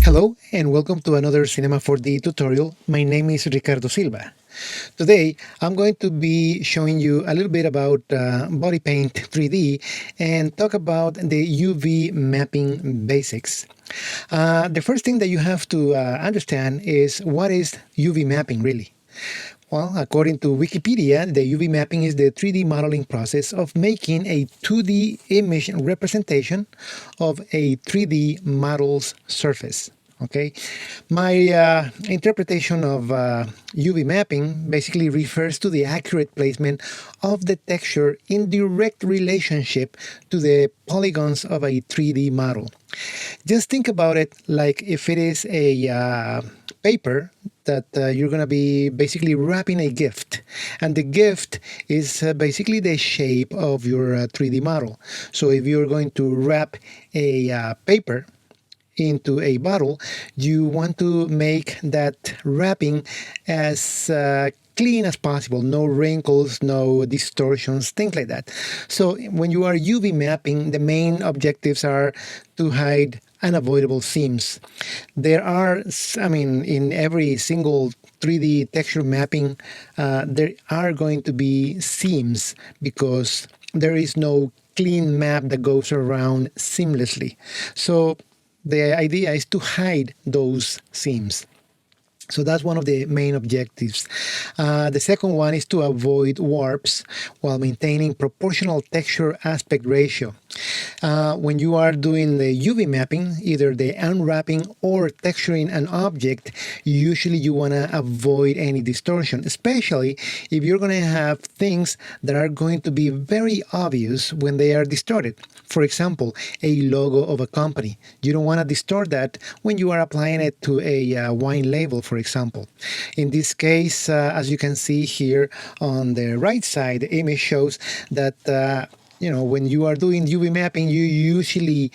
Hello and welcome to another Cinema 4D tutorial. My name is Ricardo Silva. Today I'm going to be showing you a little bit about BodyPaint 3D and talk about the UV mapping basics. The first thing that you have to understand is what is UV mapping really? Well, according to Wikipedia, the UV mapping is the 3D modeling process of making a 2D image representation of a 3D model's surface. Okay, my interpretation of UV mapping basically refers to the accurate placement of the texture in direct relationship to the polygons of a 3D model. Just think about it like if it is a paper that you're going to be basically wrapping a gift, and the gift is basically the shape of your 3D model. So if you're going to wrap a paper into a bottle, you want to make that wrapping as clean as possible, no wrinkles, no distortions, things like that. So when you are UV mapping, the main objectives are to hide unavoidable seams. There are, in every single 3D texture mapping, there are going to be seams because there is no clean map that goes around seamlessly. So the idea is to hide those seams. So that's one of the main objectives. The second one is to avoid warps while maintaining proportional texture aspect ratio. When you are doing the UV mapping, either the unwrapping or texturing an object, usually you want to avoid any distortion, especially if you're going to have things that are going to be very obvious when they are distorted. For example, a logo of a company. You don't want to distort that when you are applying it to a wine label, for example. In this case, as you can see here on the right side, the image shows that when you are doing UV mapping, you usually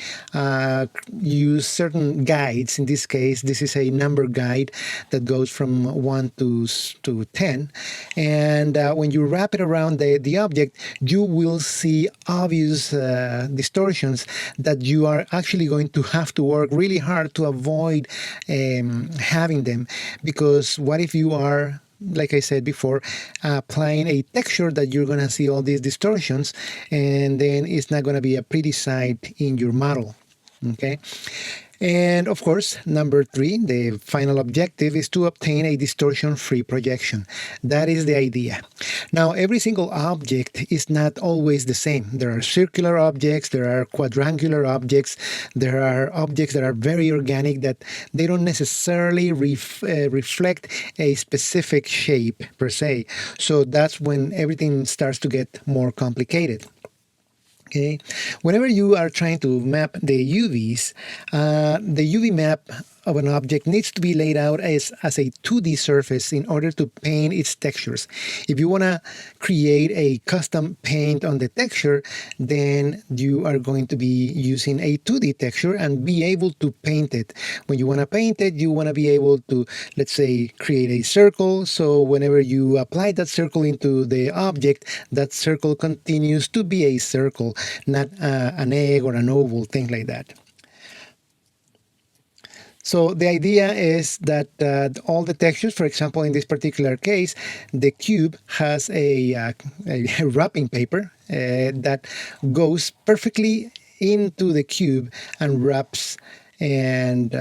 use certain guides. In this case, this is a number guide that goes from 1 to 10. And when you wrap it around the object, you will see obvious distortions that you are actually going to have to work really hard to avoid having them. Because what if you are, like I said before, applying a texture that you're going to see all these distortions, and then it's not going to be a pretty sight in your model. Okay. And of course, number 3, the final objective is to obtain a distortion-free projection. That is the idea. Now, every single object is not always the same. There are circular objects, there are quadrangular objects, there are objects that are very organic that they don't necessarily reflect a specific shape per se. So that's when everything starts to get more complicated. Okay. Whenever you are trying to map the UVs, the UV map of an object needs to be laid out as a 2D surface in order to paint its textures. If you want to create a custom paint on the texture, then you are going to be using a 2D texture and be able to paint it. When you want to paint it, you want to be able to, let's say, create a circle. So whenever you apply that circle into the object, that circle continues to be a circle, not an egg or an oval, thing like that. So the idea is that all the textures, for example, in this particular case, the cube has a wrapping paper that goes perfectly into the cube and wraps and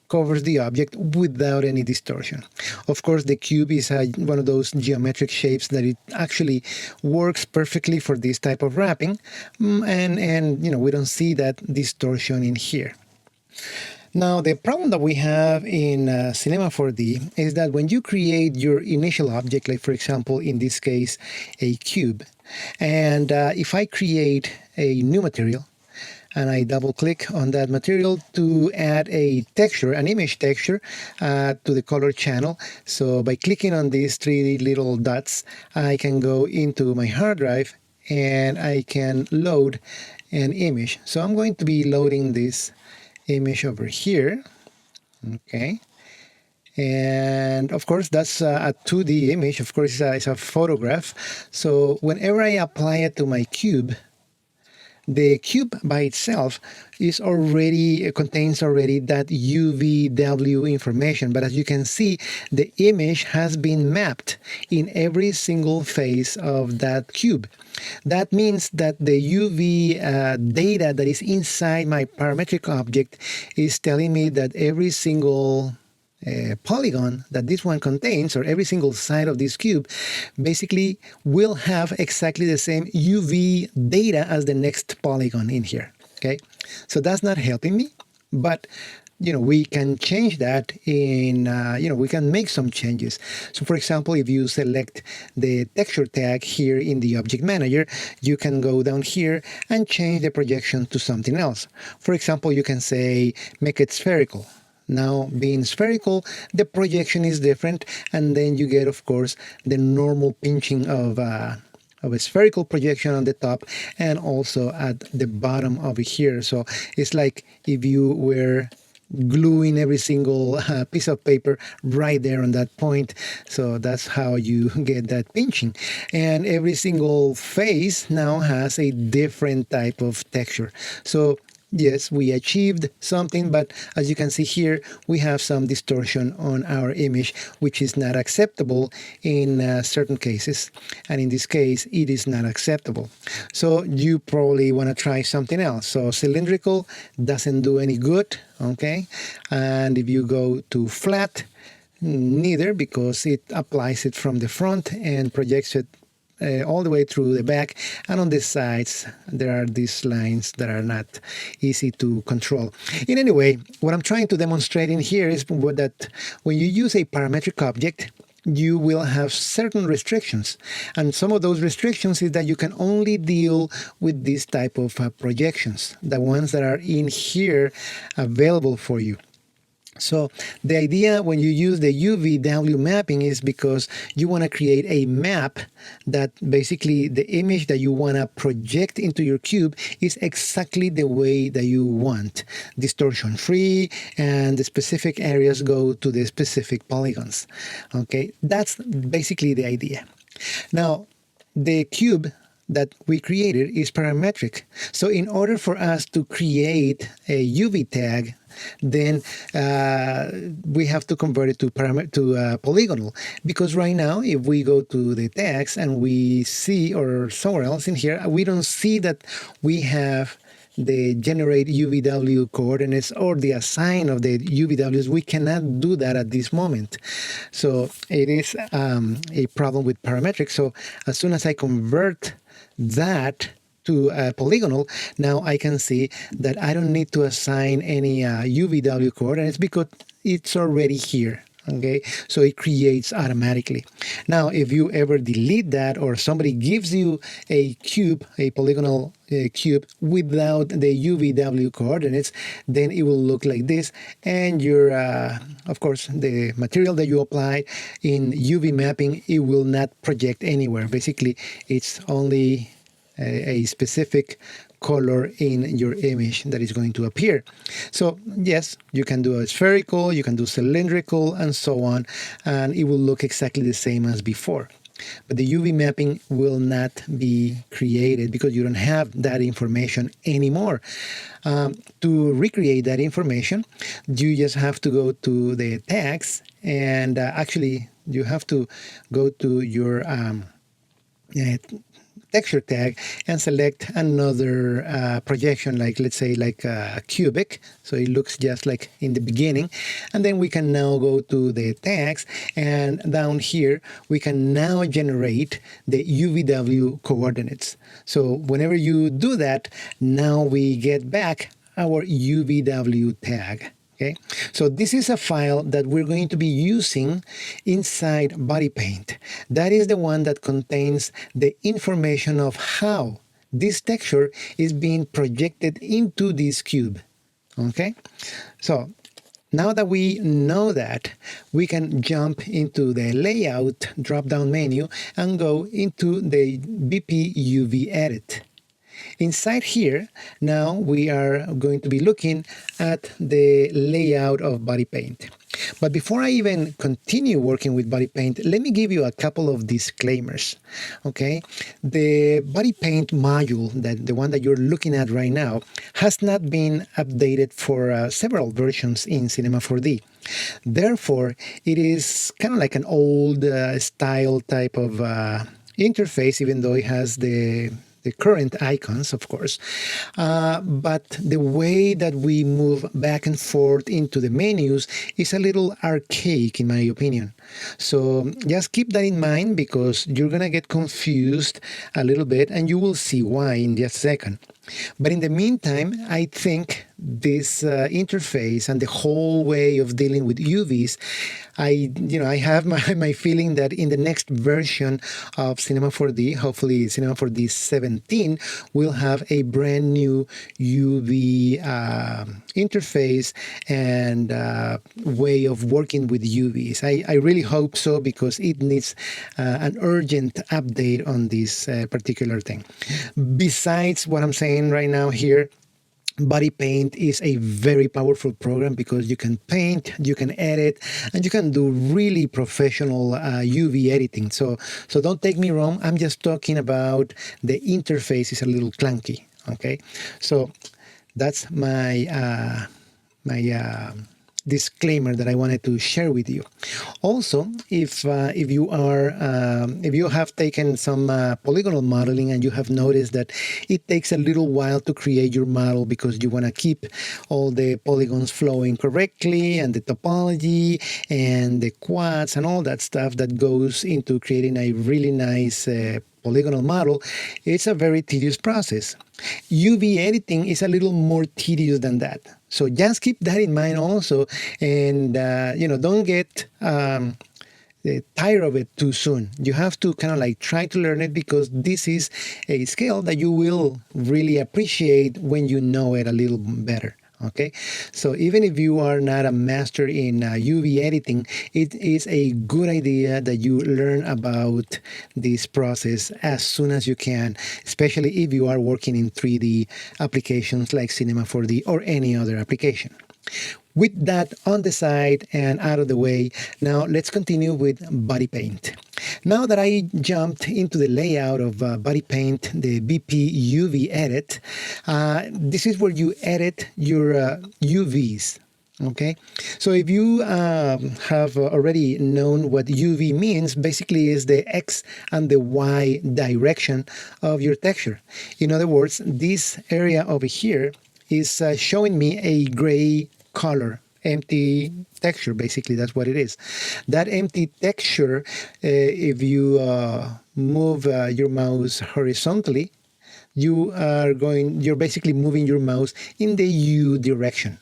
covers the object without any distortion. Of course, the cube is one of those geometric shapes that it actually works perfectly for this type of wrapping, and we don't see that distortion in here. Now, the problem that we have in Cinema 4D is that when you create your initial object, like for example, in this case, a cube, and if I create a new material, and I double click on that material to add a texture, an image texture to the color channel. So by clicking on these 3 little dots, I can go into my hard drive and I can load an image. So I'm going to be loading this image over here. Okay. And of course, that's a 2D image. Of course, it's a photograph. So whenever I apply it to my cube, the cube by itself is already contains already that UVW information, but as you can see, the image has been mapped in every single face of that cube. That means that the UV data that is inside my parametric object is telling me that every single polygon that this one contains, or every single side of this cube, basically will have exactly the same UV data as the next polygon in here. Okay, so that's not helping me, but we can change that in, we can make some changes. So for example, if you select the texture tag here in the object manager, you can go down here and change the projection to something else. For example, you can say, make it spherical. Now, being spherical, the projection is different, and then you get, of course, the normal pinching of a spherical projection on the top and also at the bottom over here. So it's like if you were gluing every single piece of paper right there on that point. So that's how you get that pinching. And every single face now has a different type of texture. So yes, we achieved something, but as you can see here, we have some distortion on our image, which is not acceptable in certain cases. And in this case, it is not acceptable. So you probably want to try something else. So cylindrical doesn't do any good, okay? And if you go to flat, neither, because it applies it from the front and projects it all the way through the back, and on the sides there are these lines that are not easy to control. In any way, what I'm trying to demonstrate in here is that when you use a parametric object, you will have certain restrictions, and some of those restrictions is that you can only deal with this type of projections, the ones that are in here available for you. So the idea when you use the UVW mapping is because you want to create a map that basically the image that you want to project into your cube is exactly the way that you want, distortion free, and the specific areas go to the specific polygons. Okay, that's basically the idea. Now, the cube that we created is parametric. So in order for us to create a UV tag, then we have to convert it to polygonal, because right now if we go to the tags and we see, or somewhere else in here, we don't see that we have the generate UVW coordinates or the assign of the UVWs. We cannot do that at this moment. So it is a problem with parametric. So as soon as I convert that to polygonal, now I can see that I don't need to assign any UVW coordinates because it's already here. Okay, so it creates automatically. Now, if you ever delete that, or somebody gives you a cube, a polygonal cube without the UVW coordinates, then it will look like this. And your, of course, the material that you apply in UV mapping, it will not project anywhere. Basically, it's only a specific color in your image that is going to appear. So yes, you can do a spherical, you can do cylindrical, and so on, and it will look exactly the same as before. But the UV mapping will not be created because you don't have that information anymore. To recreate that information, you just have to go to the tags, and actually you have to go to your texture tag and select another projection, like let's say like cubic, so it looks just like in the beginning. And then we can now go to the tags, and down here we can now generate the UVW coordinates. So whenever you do that, now we get back our UVW tag. Okay, so this is a file that we're going to be using inside BodyPaint. That is the one that contains the information of how this texture is being projected into this cube. Okay, so now that we know that, we can jump into the layout drop-down menu and go into the BP UV edit. Inside here, now we are going to be looking at the layout of BodyPaint. But before I even continue working with BodyPaint, let me give you a couple of disclaimers, okay? The BodyPaint module, the one that you're looking at right now, has not been updated for several versions in Cinema 4D. Therefore, it is kind of like an old style type of interface, even though it has the current icons, of course. But the way that we move back and forth into the menus is a little archaic, in my opinion. So just keep that in mind, because you're going to get confused a little bit, and you will see why in just a second. But in the meantime, I think this interface and the whole way of dealing with UVs, I have my feeling that in the next version of Cinema 4D, hopefully Cinema 4D 17, will have a brand new UV interface and way of working with UVs. I really hope so, because it needs an urgent update on this particular thing. Besides what I'm saying right now here, BodyPaint is a very powerful program, because you can paint, you can edit, and you can do really professional UV editing. So don't take me wrong. I'm just talking about the interface is a little clunky. Okay, so that's my disclaimer that I wanted to share with you. Also, if you have taken some polygonal modeling and you have noticed that it takes a little while to create your model, because you want to keep all the polygons flowing correctly, and the topology and the quads and all that stuff that goes into creating a really nice polygonal model, it's a very tedious process. UV editing is a little more tedious than that. So just keep that in mind also, and don't get tired of it too soon. You have to kind of like try to learn it, because this is a skill that you will really appreciate when you know it a little better. Okay, so even if you are not a master in UV editing, it is a good idea that you learn about this process as soon as you can, especially if you are working in 3D applications like Cinema 4D or any other application. With that on the side and out of the way, now let's continue with BodyPaint. Now that I jumped into the layout of BodyPaint, the BP UV edit, this is where you edit your UVs. Okay, so if you have already known what UV means, basically is the X and the Y direction of your texture. In other words, this area over here is showing me a gray color, empty texture. Basically, that's what it is. That empty texture, if you move your mouse horizontally, you're basically moving your mouse in the U direction.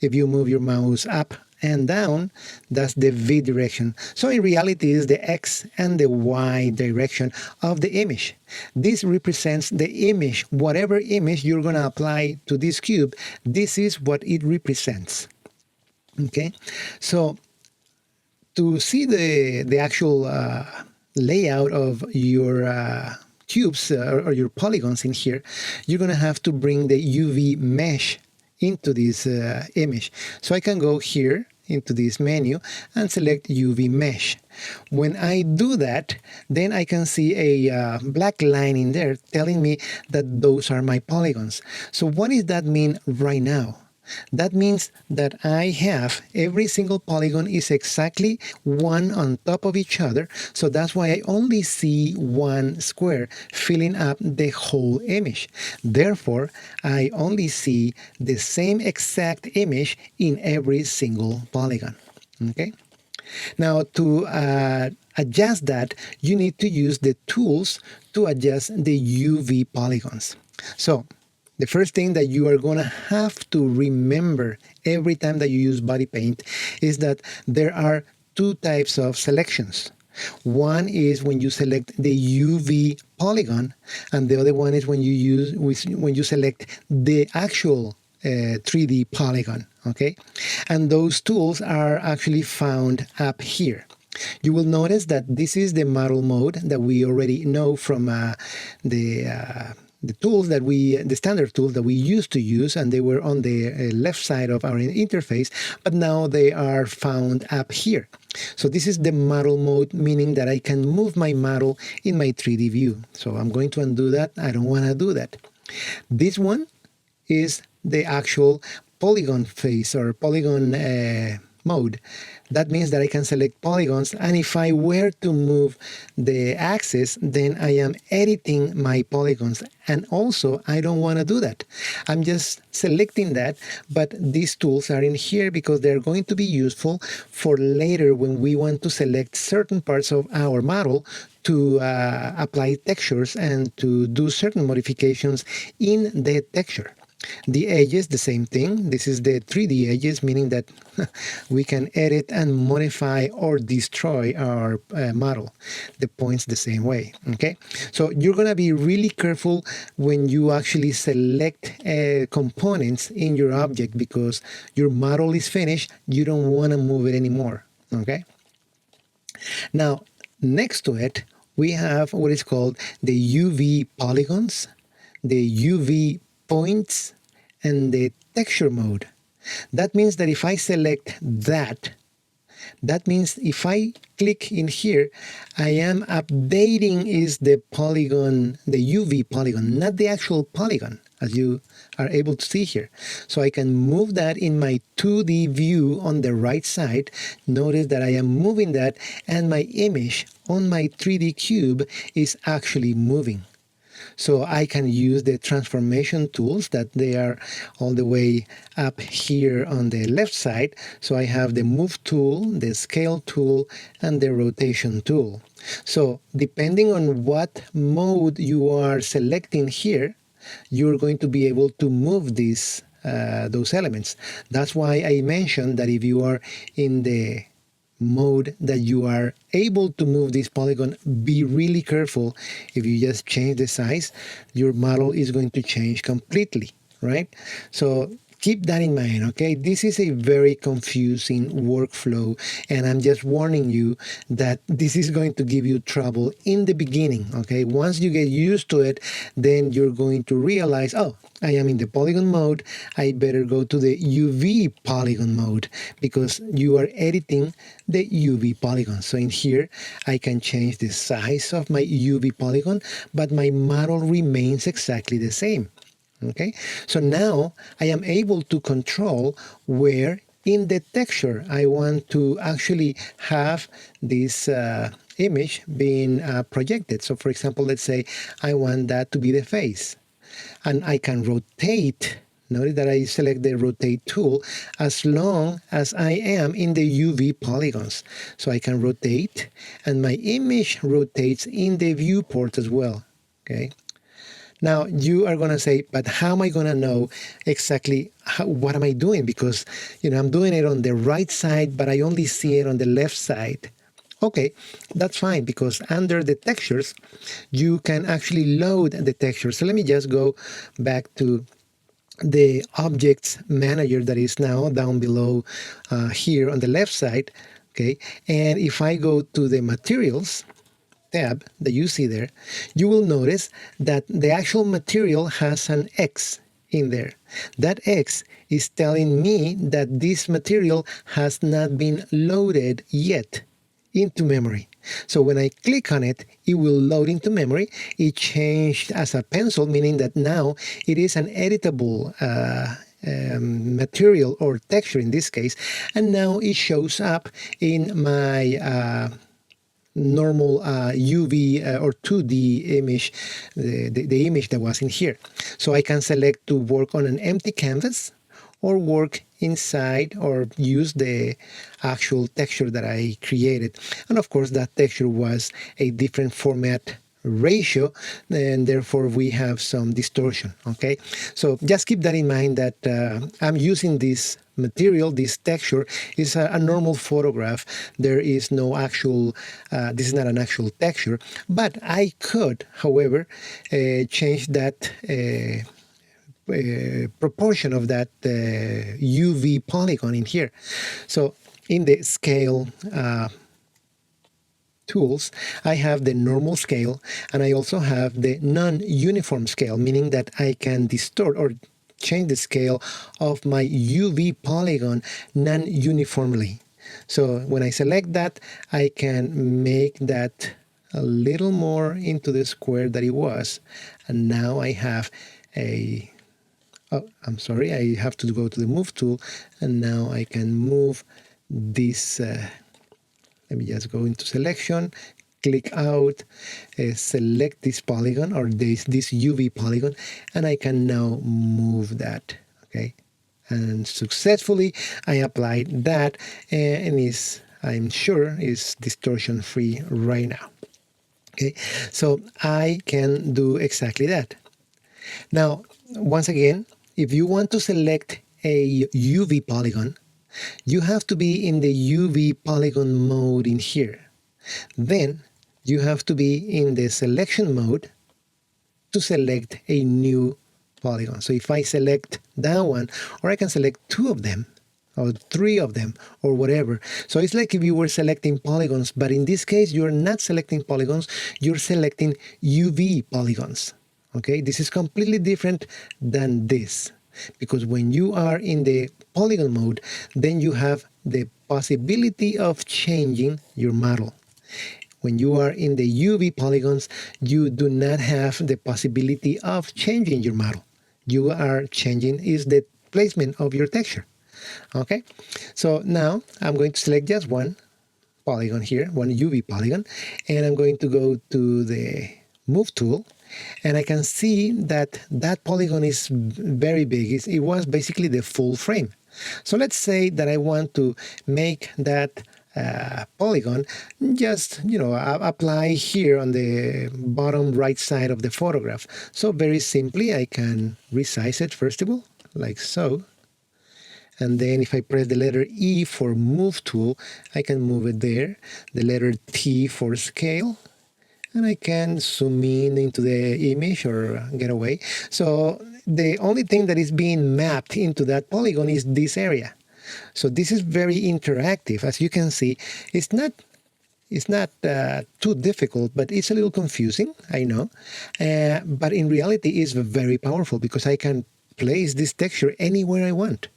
If you move your mouse up and down, that's the V direction. So in reality, it's the X and the Y direction of the image. This represents the image. Whatever image you're going to apply to this cube, this is what it represents. Okay, so to see the actual layout of your cubes or your polygons in here, you're going to have to bring the UV mesh into this image. So I can go here into this menu and select UV mesh. When I do that, then I can see a black line in there telling me that those are my polygons. So what does that mean right now? That means that I have every single polygon is exactly one on top of each other. So that's why I only see one square filling up the whole image. Therefore, I only see the same exact image in every single polygon. Okay. Now, to adjust that, you need to use the tools to adjust the UV polygons. So the first thing that you are going to have to remember every time that you use BodyPaint is that there are two types of selections. One is when you select the UV polygon, and the other one is when you select the actual 3D polygon. Okay, and those tools are actually found up here. You will notice that this is the model mode that we already know from the the tools that the standard tools that we used to use, and they were on the left side of our interface, but now they are found up here. So this is the model mode, meaning that I can move my model in my 3D view. So I'm going to undo that. I don't want to do that. This one is the actual polygon face or polygon mode. That means that I can select polygons, and if I were to move the axis, then I am editing my polygons, and also I don't want to do that. I'm just selecting that, but these tools are in here because they're going to be useful for later when we want to select certain parts of our model to apply textures and to do certain modifications in the texture. The edges, the same thing. This is the 3D edges, meaning that we can edit and modify or destroy our model. The points the same way, okay? So you're going to be really careful when you actually select components in your object, because your model is finished. You don't want to move it anymore, okay? Now, next to it, we have what is called the UV polygons, the UV points, and the texture mode. That means that if I select that means if I click in here, I am updating is the polygon, the UV polygon, not the actual polygon, as you are able to see here. So I can move that in my 2D view on the right side. Notice that I am moving that, and my image on my 3D cube is actually moving. So I can use the transformation tools that they are all the way up here on the left side. So I have the move tool, the scale tool, and the rotation tool. So depending on what mode you are selecting here, you're going to be able to move these those elements. That's why I mentioned that if you are in the mode that you are able to move this polygon, be really careful. If you just change the size, your model is going to change completely, right? So keep that in mind, okay? This is a very confusing workflow, and I'm just warning you that this is going to give you trouble in the beginning, okay? Once you get used to it, then you're going to realize, oh, I am in the polygon mode, I better go to the UV polygon mode, because you are editing the UV polygon. So in here, I can change the size of my UV polygon, but my model remains exactly the same. Okay, so now I am able to control where in the texture I want to actually have this image being projected. So for example, let's say I want that to be the face, and I can rotate. Notice that I select the rotate tool as long as I am in the UV polygons. So I can rotate, and my image rotates in the viewport as well, okay? Now, you are going to say, but how am I going to know exactly what am I doing? Because, I'm doing it on the right side, but I only see it on the left side. Okay, that's fine, because under the textures, you can actually load the texture. So let me just go back to the objects manager that is now down below here on the left side. Okay, and if I go to the materials tab that you see there, you will notice that the actual material has an X in there. That X is telling me that this material has not been loaded yet into memory. So when I click on it, it will load into memory. It changed as a pencil, meaning that now it is an editable material or texture in this case, and now it shows up in my normal UV or 2D image, the image that was in here. So I can select to work on an empty canvas or work inside or use the actual texture that I created. And of course, that texture was a different format ratio, and therefore we have some distortion, okay? So just keep that in mind, that I'm using this material, this texture is a normal photograph. There is no actual, this is not an actual texture, but I could, however, change that proportion of that UV polygon in here. So in the scale tools, I have the normal scale, and I also have the non-uniform scale, meaning that I can distort or change the scale of my UV polygon non-uniformly. So when I select that, I can make that a little more into the square that it was. And now I have a, oh, I'm sorry, I have to go to the move tool, and now I can move this, let me just go into selection, click out, select this polygon or this UV polygon, and I can now move that, okay? And successfully I applied that, and I'm sure is distortion free right now. Okay, so I can do exactly that. Now, once again, if you want to select a UV polygon, you have to be in the UV polygon mode in here. Then you have to be in the selection mode to select a new polygon. So if I select that one, or I can select 2 of them, or 3 of them, or whatever. So it's like if you were selecting polygons, but in this case, you're not selecting polygons, you're selecting UV polygons. Okay, this is completely different than this, because when you are in the polygon mode, then you have the possibility of changing your model. When you are in the UV polygons, you do not have the possibility of changing your model. You are changing is the placement of your texture. Okay, so now I'm going to select just one polygon here, one UV polygon, and I'm going to go to the move tool, and I can see that that polygon is very big. It was basically the full frame. So let's say that I want to make that polygon just, apply here on the bottom right side of the photograph. So very simply, I can resize it first of all, like so. And then if I press the letter E for move tool, I can move it there. The letter T for scale. And I can zoom in into the image or get away. So the only thing that is being mapped into that polygon is this area. So this is very interactive. As you can see, it's not too difficult, but it's a little confusing, I know. But in reality, it's very powerful because I can place this texture anywhere I want.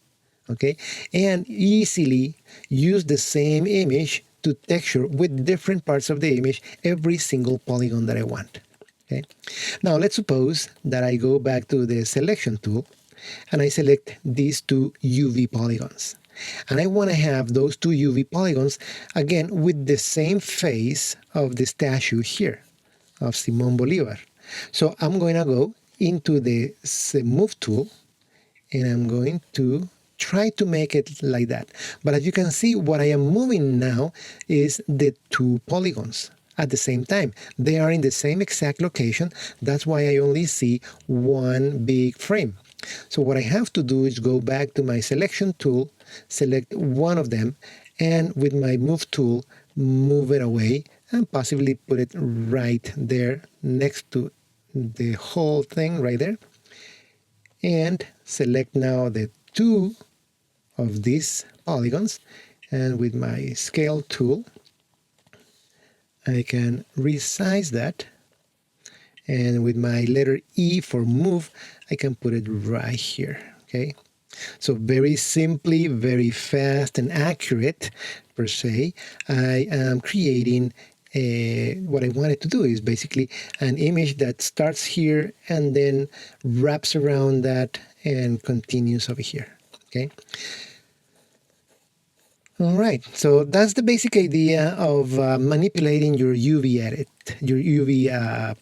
Okay, and easily use the same image to texture with different parts of the image every single polygon that I want. Okay, now let's suppose that I go back to the selection tool and I select these 2 UV polygons. And I want to have those 2 UV polygons again with the same face of the statue here of Simón Bolívar. So I'm going to go into the move tool and I'm going to try to make it like that. But as you can see, what I am moving now is the 2 polygons at the same time. They are in the same exact location. That's why I only see one big frame. So what I have to do is go back to my selection tool, select one of them, and with my move tool, move it away and possibly put it right there next to the whole thing right there. And select now the 2 of these polygons, and with my scale tool I can resize that, and with my letter E for move I can put it right here. Okay, so very simply, very fast and accurate per se, I am creating what I wanted to do is basically an image that starts here and then wraps around that and continues over here. Okay. All right, so that's the basic idea of manipulating your UV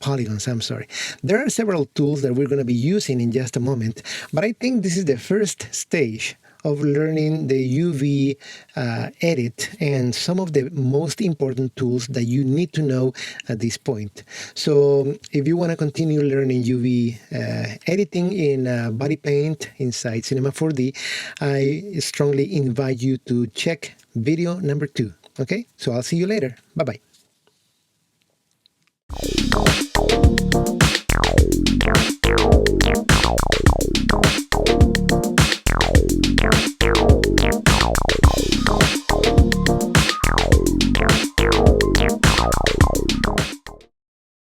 polygons, I'm sorry. There are several tools that we're going to be using in just a moment, but I think this is the first stage of learning the UV edit and some of the most important tools that you need to know at this point. So if you want to continue learning UV editing in BodyPaint inside Cinema 4D, I strongly invite you to check video number 2. Okay, so I'll see you later. Bye-bye.